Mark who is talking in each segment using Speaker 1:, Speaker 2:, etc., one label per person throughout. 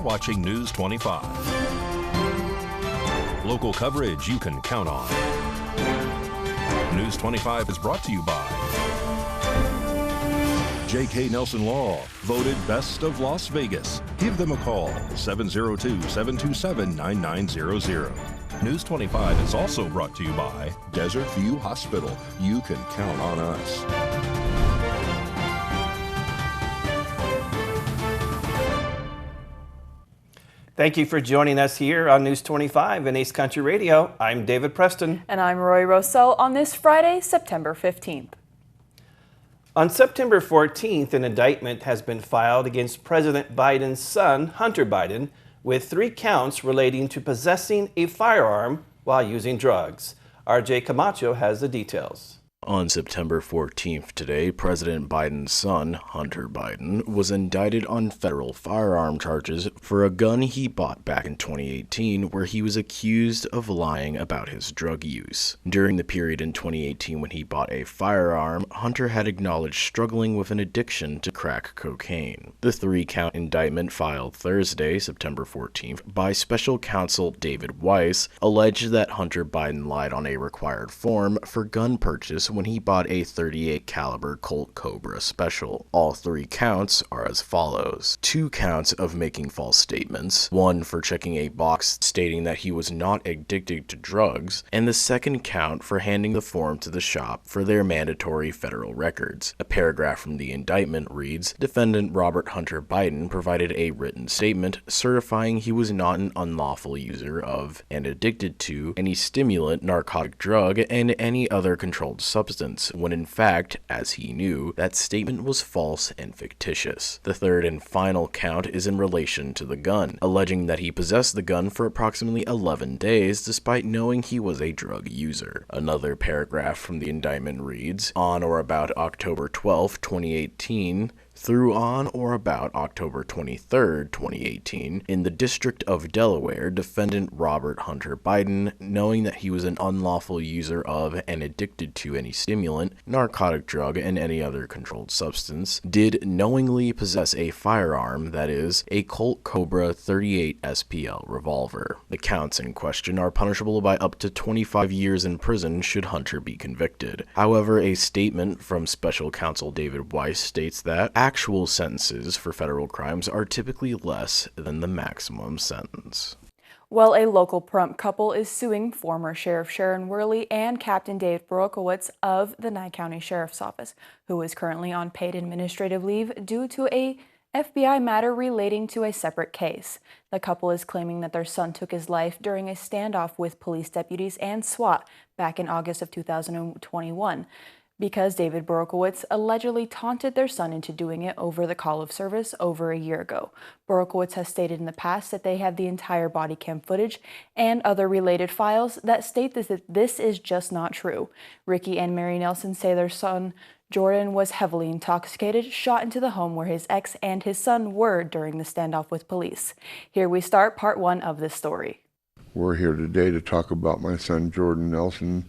Speaker 1: watching News 25. Local coverage you can count on. News 25 is brought to you by J.K. Nelson Law, voted Best of Las Vegas. Give them a call, 702-727-9900. News 25 is also brought to you by Desert View Hospital. You can count on us.
Speaker 2: Thank you for joining us here on News 25 and Ace Country Radio. I'm David Preston.
Speaker 3: And I'm Roy Rossell on this Friday, September 15th.
Speaker 2: On September 14th, an indictment has been filed against President Biden's son, Hunter Biden, with 3 counts relating to possessing a firearm while using drugs. RJ Camacho has the details.
Speaker 4: On September 14th today, President Biden's son, Hunter Biden, was indicted on federal firearm charges for a gun he bought back in 2018 where he was accused of lying about his drug use. During the period in 2018 when he bought a firearm, Hunter had acknowledged struggling with an addiction to crack cocaine. The 3-count indictment filed Thursday, September 14th, by special counsel David Weiss alleged that Hunter Biden lied on a required form for gun purchase when he bought a .38 caliber Colt Cobra Special. All 3 counts are as follows: 2 counts of making false statements, 1 for checking a box stating that he was not addicted to drugs, and the 2nd count for handing the form to the shop for their mandatory federal records. A paragraph from the indictment reads, "Defendant Robert Hunter Biden provided a written statement certifying he was not an unlawful user of and addicted to any stimulant, narcotic drug, and any other controlled substance, when in fact, as he knew, that statement was false and fictitious." The 3rd and final count is in relation to the gun, alleging that he possessed the gun for approximately 11 days despite knowing he was a drug user. Another paragraph from the indictment reads, "On or about October 12, 2018, through on or about October 23, 2018, in the District of Delaware, defendant Robert Hunter Biden, knowing that he was an unlawful user of and addicted to any stimulant, narcotic drug, and any other controlled substance, did knowingly possess a firearm, that is, a Colt Cobra .38 SPL revolver. The counts in question are punishable by up to 25 years in prison should Hunter be convicted. However, a statement from special counsel David Weiss states that actual sentences for federal crimes are typically less than the maximum sentence.
Speaker 3: Well, a local Pahrump couple is suing former Sheriff Sharon Worley and Captain Dave Borokowitz of the Nye County Sheriff's Office, who is currently on paid administrative leave due to a FBI matter relating to a separate case. The couple is claiming that their son took his life during a standoff with police deputies and SWAT back in August of 2021. Because David Borokowitz allegedly taunted their son into doing it over the call of service over a year ago. Borokowitz has stated in the past that they have the entire body cam footage and other related files that state that this is just not true. Ricky and Mary Nelson say their son Jordan was heavily intoxicated, shot into the home where his ex and his son were during the standoff with police. Here we start part 1 of this story.
Speaker 5: We're here today to talk about my son Jordan Nelson,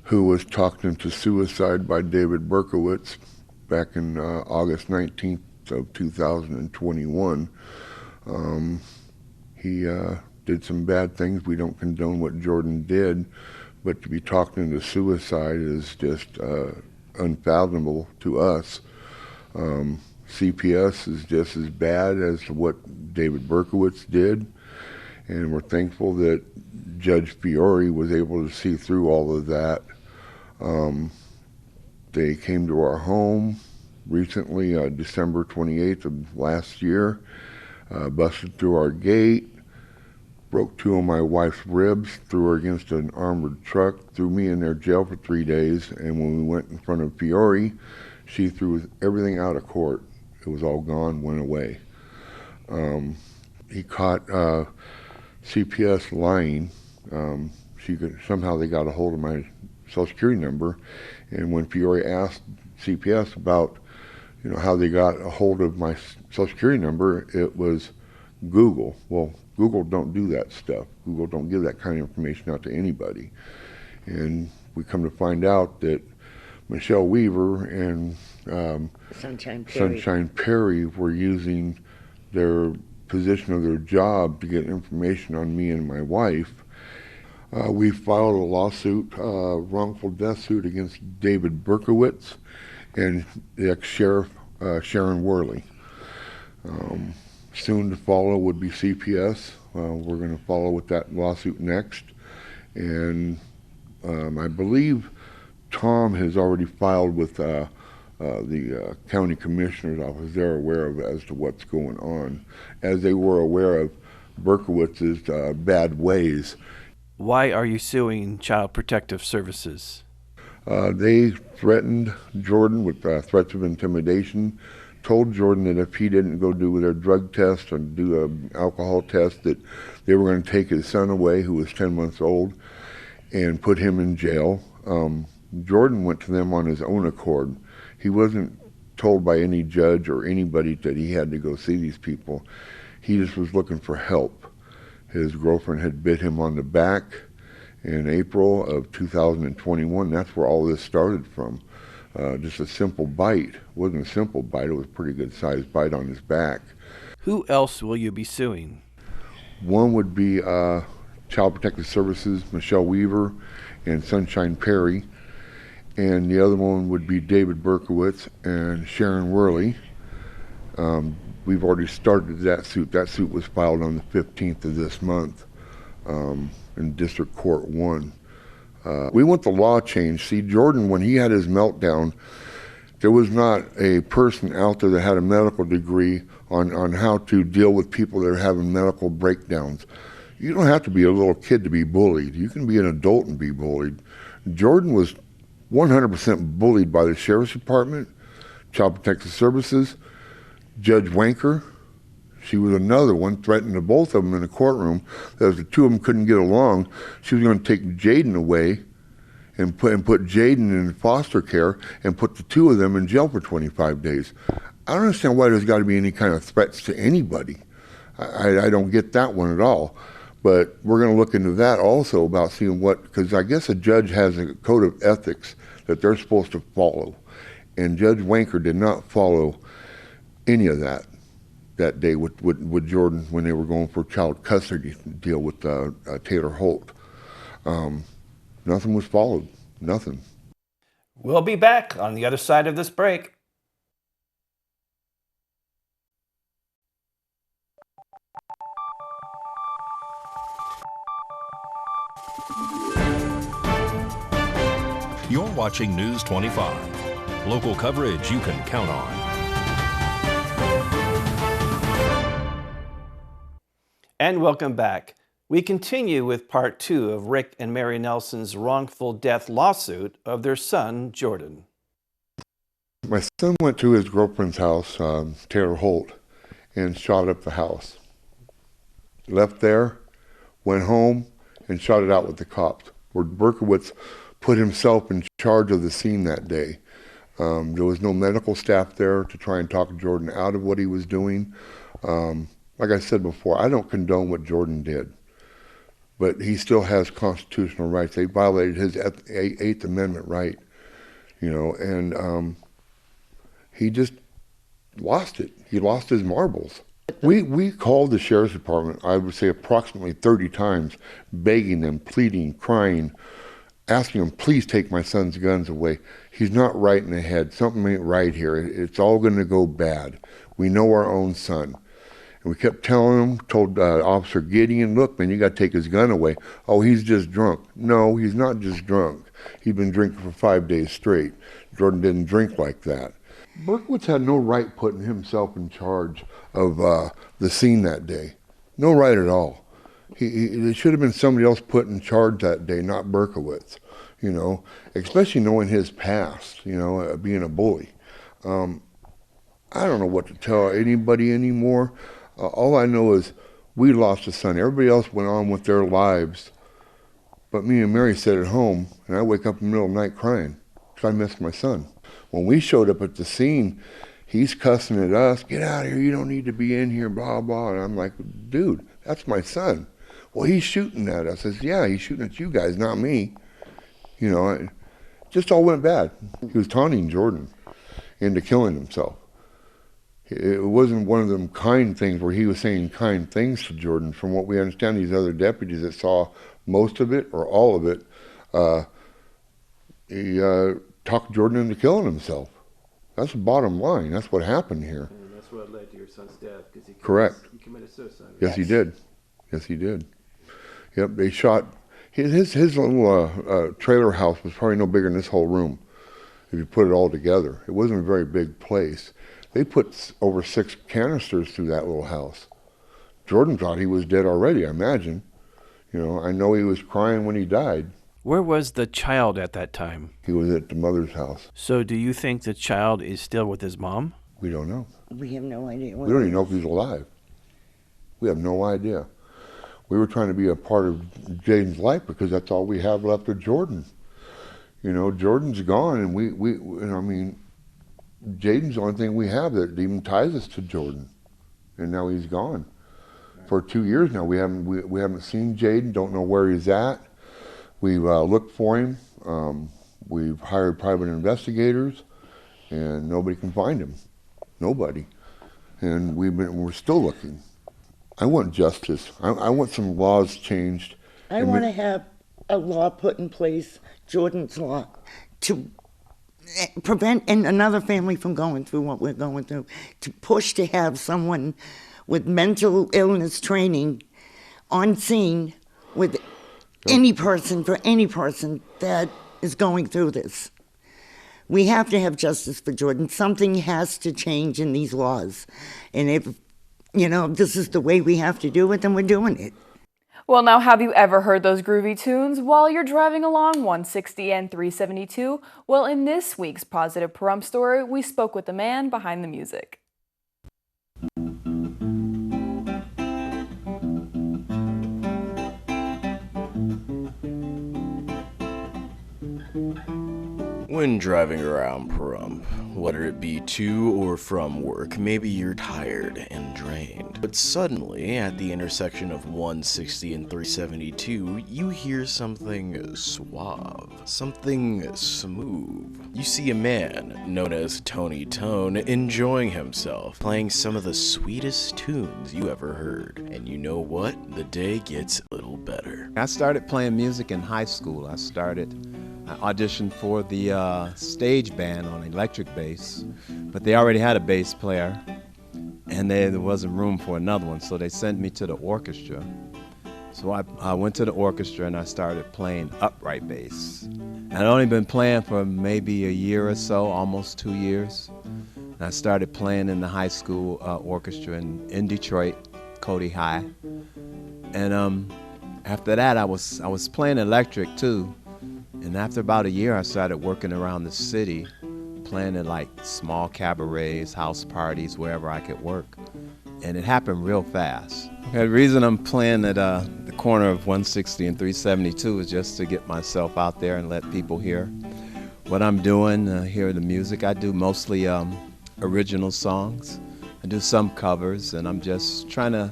Speaker 5: who was talked into suicide by David Berkowitz back in August 19th of 2021. He did some bad things. We don't condone what Jordan did, but to be talked into suicide is just unfathomable to us. CPS is just as bad as what David Berkowitz did, and we're thankful that Judge Fiore was able to see through all of that. They came to our home recently, December 28th of last year, busted through our gate, broke 2 of my wife's ribs, threw her against an armored truck, threw me in their jail for 3 days, and when we went in front of Fiore, she threw everything out of court. It was all gone, went away. He caught CPS lying. Somehow they got a hold of my Social Security number, and when Fiore asked CPS about, how they got a hold of my Social Security number, it was Google. Well, Google don't do that stuff. Google don't give that kind of information out to anybody. And we come to find out that Michelle Weaver and Sunshine Perry were using their position of their job to get information on me and my wife. We filed a lawsuit, wrongful death suit against David Berkowitz and the ex-sheriff Sharon Worley. Soon to follow would be CPS. We're going to follow with that lawsuit next. And I believe Tom has already filed with the county commissioner's office. They're aware of as to what's going on, as they were aware of Berkowitz's bad ways.
Speaker 2: Why are you suing Child Protective Services?
Speaker 5: They threatened Jordan with threats of intimidation, told Jordan that if he didn't go do their drug test or do an alcohol test, that they were going to take his son away, who was 10 months old, and put him in jail. Jordan went to them on his own accord. He wasn't told by any judge or anybody that he had to go see these people. He just was looking for help. His girlfriend had bit him on the back in April of 2021. That's where all this started from. Just a simple bite. It wasn't a simple bite, it was a pretty good sized bite on his back.
Speaker 2: Who else will you be suing?
Speaker 5: One would be Child Protective Services, Michelle Weaver and Sunshine Perry. And the other one would be David Berkowitz and Sharon Worley. We've already started that suit. That suit was filed on the 15th of this month in District Court 1. We want the law changed. See, Jordan, when he had his meltdown, there was not a person out there that had a medical degree on how to deal with people that are having medical breakdowns. You don't have to be a little kid to be bullied. You can be an adult and be bullied. Jordan was 100% bullied by the Sheriff's Department, Child Protective Services, Judge Wanker. She was another one, threatened to both of them in the courtroom that if the two of them couldn't get along, she was going to take Jaden away and put Jaden in foster care and put the two of them in jail for 25 days. I don't understand why there's got to be any kind of threats to anybody. I don't get that one at all. But we're going to look into that also about seeing what, because I guess a judge has a code of ethics that they're supposed to follow. And Judge Wanker did not follow any of that day with Jordan when they were going for child custody deal with Taylor Holt. Nothing was followed. Nothing.
Speaker 2: We'll be back on the other side of this break.
Speaker 1: You're watching News 25. Local coverage you can count on.
Speaker 2: And welcome back. We continue with part 2 of Rick and Mary Nelson's wrongful death lawsuit of their son, Jordan.
Speaker 5: My son went to his girlfriend's house, Taylor Holt, and shot up the house. Left there, went home, and shot it out with the cops. Where Berkowitz put himself in charge of the scene that day. There was no medical staff there to try and talk Jordan out of what he was doing. Like I said before, I don't condone what Jordan did, but he still has constitutional rights. They violated his Eighth Amendment right, and he just lost it. He lost his marbles. We called the Sheriff's Department, I would say approximately 30 times, begging them, pleading, crying, asking them, please take my son's guns away. He's not right in the head. Something ain't right here. It's all going to go bad. We know our own son. And we kept telling him, told Officer Gideon, look, man, you got to take his gun away. Oh, he's just drunk. No, he's not just drunk. He'd been drinking for 5 days straight. Jordan didn't drink like that. Berkowitz had no right putting himself in charge of the scene that day. No right at all. It should have been somebody else put in charge that day, not Berkowitz, especially knowing his past, being a bully. I don't know what to tell anybody anymore. All I know is we lost a son. Everybody else went on with their lives. But me and Mary sat at home, and I wake up in the middle of the night crying because I missed my son. When we showed up at the scene, he's cussing at us, get out of here, you don't need to be in here, blah, blah. And I'm like, dude, that's my son. Well, he's shooting at us. I says, yeah, he's shooting at you guys, not me. It just all went bad. He was taunting Jordan into killing himself. It wasn't one of them kind things where he was saying kind things to Jordan. From what we understand, these other deputies that saw most of it or all of it, he talked Jordan into killing himself. That's the bottom line. That's what happened here.
Speaker 2: And that's what led to your son's death, because
Speaker 5: Correct.
Speaker 2: He committed suicide.
Speaker 5: Yes, he did. Yes, he did. Yep, they shot. His little trailer house was probably no bigger than this whole room, if you put it all together. It wasn't a very big place. They put over 6 canisters through that little house. Jordan thought he was dead already, I imagine. You know, I know he was crying when he died.
Speaker 2: Where was the child at that time?
Speaker 5: He was at the mother's house.
Speaker 2: So do you think the child is still with his mom?
Speaker 5: We don't know.
Speaker 6: We have no idea.
Speaker 5: We don't even know if he's alive. We have no idea. We were trying to be a part of Jaden's life because that's all we have left of Jordan. You know, Jordan's gone, and I mean, Jaden's the only thing we have that even ties us to Jordan, and now he's gone. For 2 years now, we haven't seen Jaden. Don't know where he's at. We've looked for him. We've hired private investigators, and nobody can find him. Nobody. And we're still looking. I want justice. I want some laws changed.
Speaker 6: I want to have a law put in place, Jordan's law, to prevent another family from going through what we're going through, to push to have someone with mental illness training on scene with any person, for any person that is going through this. We have to have justice for Jordan. Something has to change in these laws. And if, you know, this is the way we have to do it, then we're doing it.
Speaker 3: Well, now, have you ever heard those groovy tunes while you're driving along 160 and 372? Well, in this week's Positive Pahrump story, we spoke with the man behind the music.
Speaker 4: When driving around Pahrump, whether it be to or from work, maybe you're tired and drained. But suddenly, at the intersection of 160 and 372, you hear something suave, something smooth. You see a man, known as Tony Tone, enjoying himself, playing some of the sweetest tunes you ever heard. And you know what? The day gets a little better.
Speaker 7: I started playing music in high school. I auditioned for the stage band on electric bass, but they already had a bass player, and there wasn't room for another one, so they sent me to the orchestra. So I went to the orchestra and I started playing upright bass. And I'd only been playing for maybe a year or so, almost 2 years. And I started playing in the high school orchestra in Detroit, Cody High. And after that, I was playing electric too. And after about a year, I started working around the city, playing at like small cabarets, house parties, wherever I could work. And it happened real fast. Okay, the reason I'm playing at the corner of 160 and 372 is just to get myself out there and let people hear what I'm doing, hear the music. I do mostly original songs. I do some covers, and I'm just trying to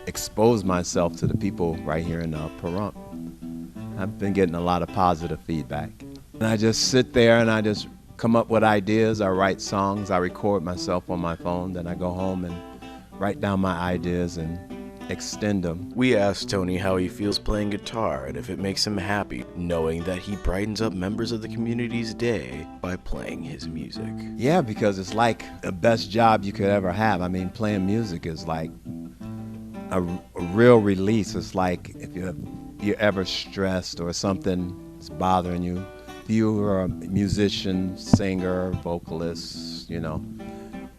Speaker 7: expose myself to the people right here in Pahrump. I've been getting a lot of positive feedback. And I just sit there and I just come up with ideas. I write songs. I record myself on my phone. Then I go home and write down my ideas and extend them.
Speaker 4: We asked Tony how he feels playing guitar and if it makes him happy, knowing that he brightens up members of the community's day by playing his music.
Speaker 7: Yeah, because it's like the best job you could ever have. I mean, playing music is like a real release. It's like if you're ever stressed or something's bothering you, if you are a musician, singer, vocalist, you know,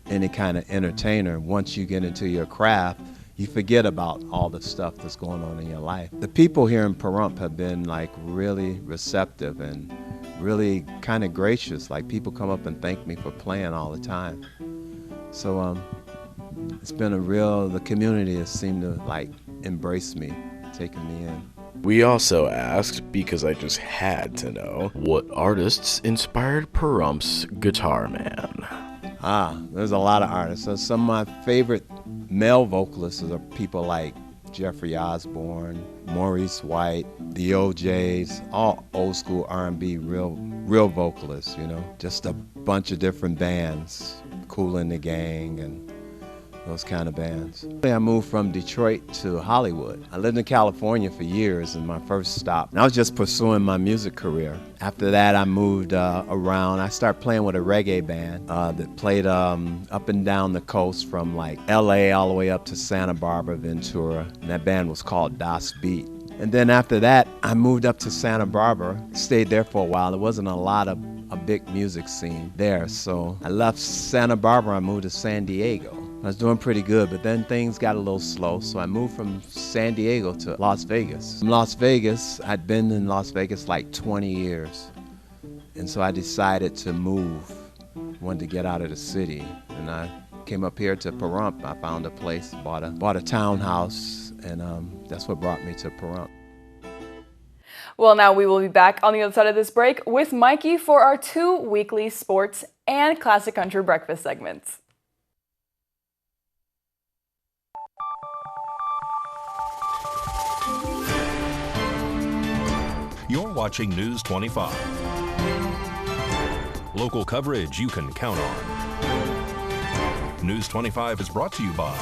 Speaker 7: any kind of entertainer, once you get into your craft, you forget about all the stuff that's going on in your life. The people here in Pahrump have been like really receptive and really kind of gracious. Like people come up and thank me for playing all the time. So it's been the community has seemed to like embrace me, taking me in.
Speaker 4: We also asked, because I just had to know, what artists inspired Pahrump's Guitar Man.
Speaker 7: There's a lot of artists. So some of my favorite male vocalists are people like Jeffrey Osborne, Maurice White, the OJs, all old school R&B, real vocalists, you know. Just a bunch of different bands, Kool and the Gang, and those kind of bands. I moved from Detroit to Hollywood. I lived in California for years in my first stop. And I was just pursuing my music career. After that, I moved around. I started playing with a reggae band that played up and down the coast from like LA all the way up to Santa Barbara, Ventura. And that band was called Das Beat. And then after that, I moved up to Santa Barbara, stayed there for a while. There wasn't a big music scene there, so I left Santa Barbara, I moved to San Diego. I was doing pretty good, but then things got a little slow, so I moved from San Diego to Las Vegas. From Las Vegas, I'd been in Las Vegas like 20 years, and so I decided to move. Wanted to get out of the city, and I came up here to Pahrump. I found a place, bought a townhouse, and that's what brought me to Pahrump.
Speaker 3: Well, now we will be back on the other side of this break with Mikey for our 2 weekly sports and classic country breakfast segments.
Speaker 1: You're watching News 25. Local coverage you can count on. News 25 is brought to you by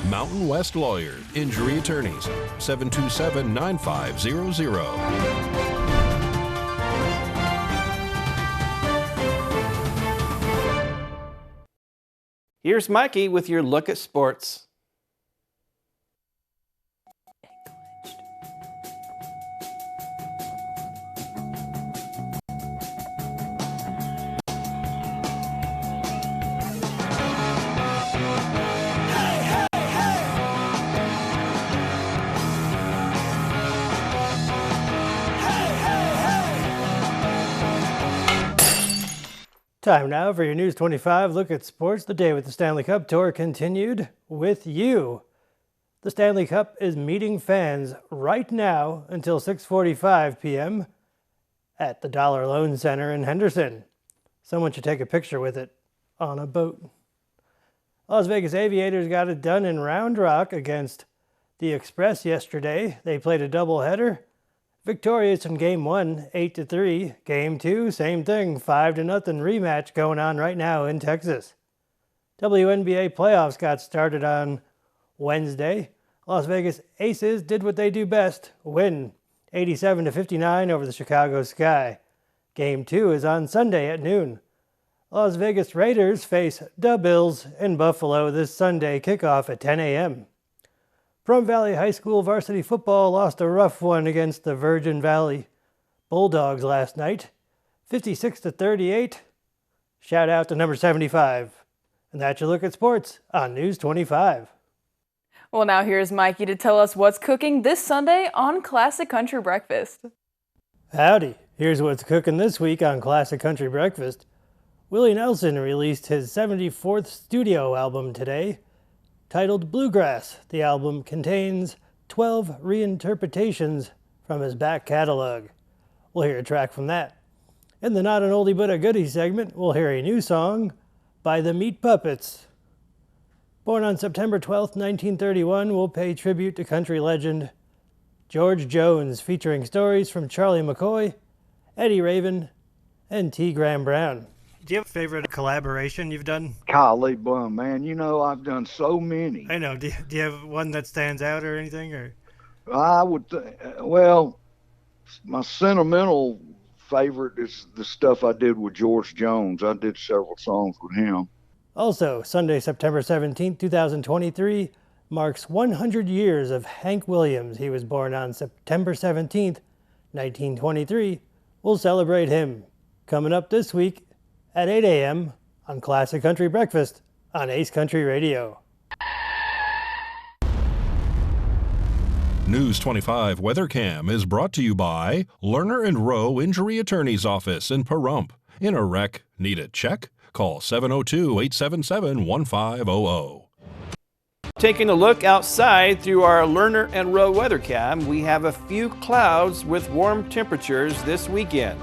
Speaker 1: Mountain West Lawyers, Injury Attorneys, 727-9500.
Speaker 2: Here's Mikey with your look at sports.
Speaker 8: Time now for your News 25 look at sports. The day with the Stanley Cup Tour continued with you. The Stanley Cup is meeting fans right now until 6:45 p.m. at the Dollar Loan Center in Henderson. Someone should take a picture with it on a boat. Las Vegas Aviators got it done in Round Rock against the Express yesterday. They played a doubleheader. Victorious in Game 1, 8-3. Game 2, same thing, 5-0 rematch going on right now in Texas. WNBA playoffs got started on Wednesday. Las Vegas Aces did what they do best, win 87-59 over the Chicago Sky. Game 2 is on Sunday at noon. Las Vegas Raiders face the Bills in Buffalo this Sunday, kickoff at 10 a.m. Pahrump Valley High School varsity football lost a rough one against the Virgin Valley Bulldogs last night, 56-38. Shout out to number 75. And that's your look at sports on News 25.
Speaker 3: Well, now here's Mikey to tell us what's cooking this Sunday on Classic Country Breakfast.
Speaker 8: Howdy, here's what's cooking this week on Classic Country Breakfast. Willie Nelson released his 74th studio album today, titled Bluegrass. The album contains 12 reinterpretations from his back catalog. We'll hear a track from that. In the Not an Oldie But a Goodie segment, we'll hear a new song by the Meat Puppets. Born on September 12, 1931, we'll pay tribute to country legend George Jones, featuring stories from Charlie McCoy, Eddie Raven, and T. Graham Brown. Do you have a favorite collaboration you've done?
Speaker 9: Golly, bum, man, you know I've done so many.
Speaker 8: I know. Do you have one that stands out or anything? Or
Speaker 9: I would, well, my sentimental favorite is the stuff I did with George Jones. I did several songs with him.
Speaker 8: Also, Sunday, September 17, 2023, marks 100 years of Hank Williams. He was born on September 17, 1923. We'll celebrate him. Coming up this week at 8 a.m. on Classic Country Breakfast on Ace Country Radio.
Speaker 1: News 25 Weather Cam is brought to you by Lerner and Rowe Injury Attorney's Office in Pahrump. In a wreck, need a check? Call 702-877-1500.
Speaker 2: Taking a look outside through our Lerner and Rowe weather cam, we have a few clouds with warm temperatures this weekend.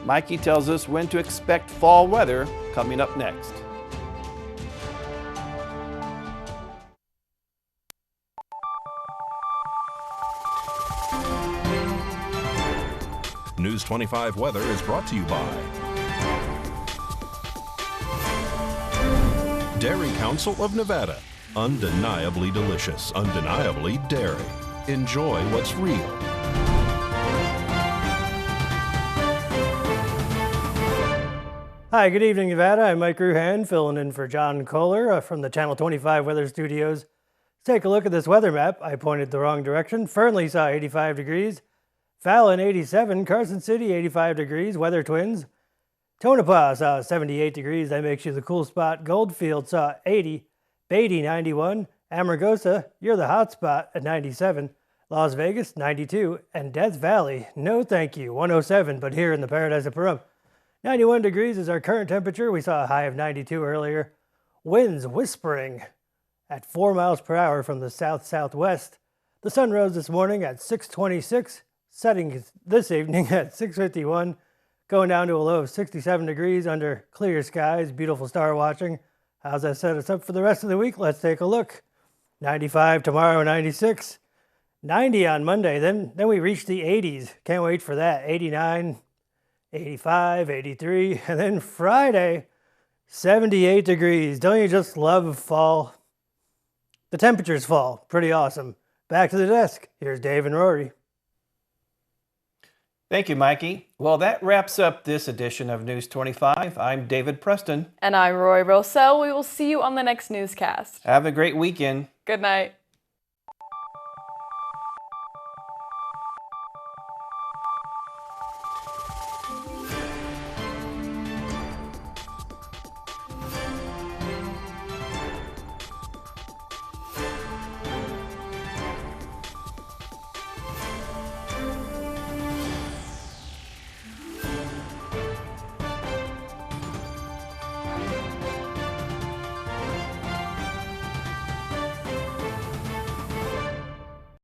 Speaker 2: Mikey tells us when to expect fall weather coming up next.
Speaker 1: News 25 weather is brought to you by Dairy Council of Nevada. Undeniably delicious, undeniably dairy. Enjoy what's real.
Speaker 8: Hi, good evening, Nevada. I'm Mike Ruhan, filling in for John Kohler from the Channel 25 Weather Studios. Let's take a look at this weather map. I pointed the wrong direction. Fernley saw 85 degrees. Fallon, 87. Carson City, 85 degrees. Weather Twins. Tonopah saw 78 degrees. That makes you the cool spot. Goldfield saw 80. Beatty, 91. Amargosa, you're the hot spot at 97. Las Vegas, 92. And Death Valley, no thank you, 107, but here in the Paradise of Pahrump. 91 degrees is our current temperature. We saw a high of 92 earlier. Winds whispering at 4 miles per hour from the south-southwest. The sun rose this morning at 6:26, setting this evening at 6:51. Going down to a low of 67 degrees under clear skies, beautiful star watching. How's that set us up for the rest of the week? Let's take a look. 95 tomorrow, 96. 90 on Monday, then we reach the 80s. Can't wait for that. 89, 85, 83, and then Friday, 78 degrees. Don't you just love fall? The temperatures fall. Pretty awesome. Back to the desk. Here's Dave and Rory.
Speaker 2: Thank you, Mikey. Well, that wraps up this edition of News 25. I'm David Preston.
Speaker 3: And I'm Roy Rossell. We will see you on the next newscast.
Speaker 2: Have a great weekend.
Speaker 3: Good night.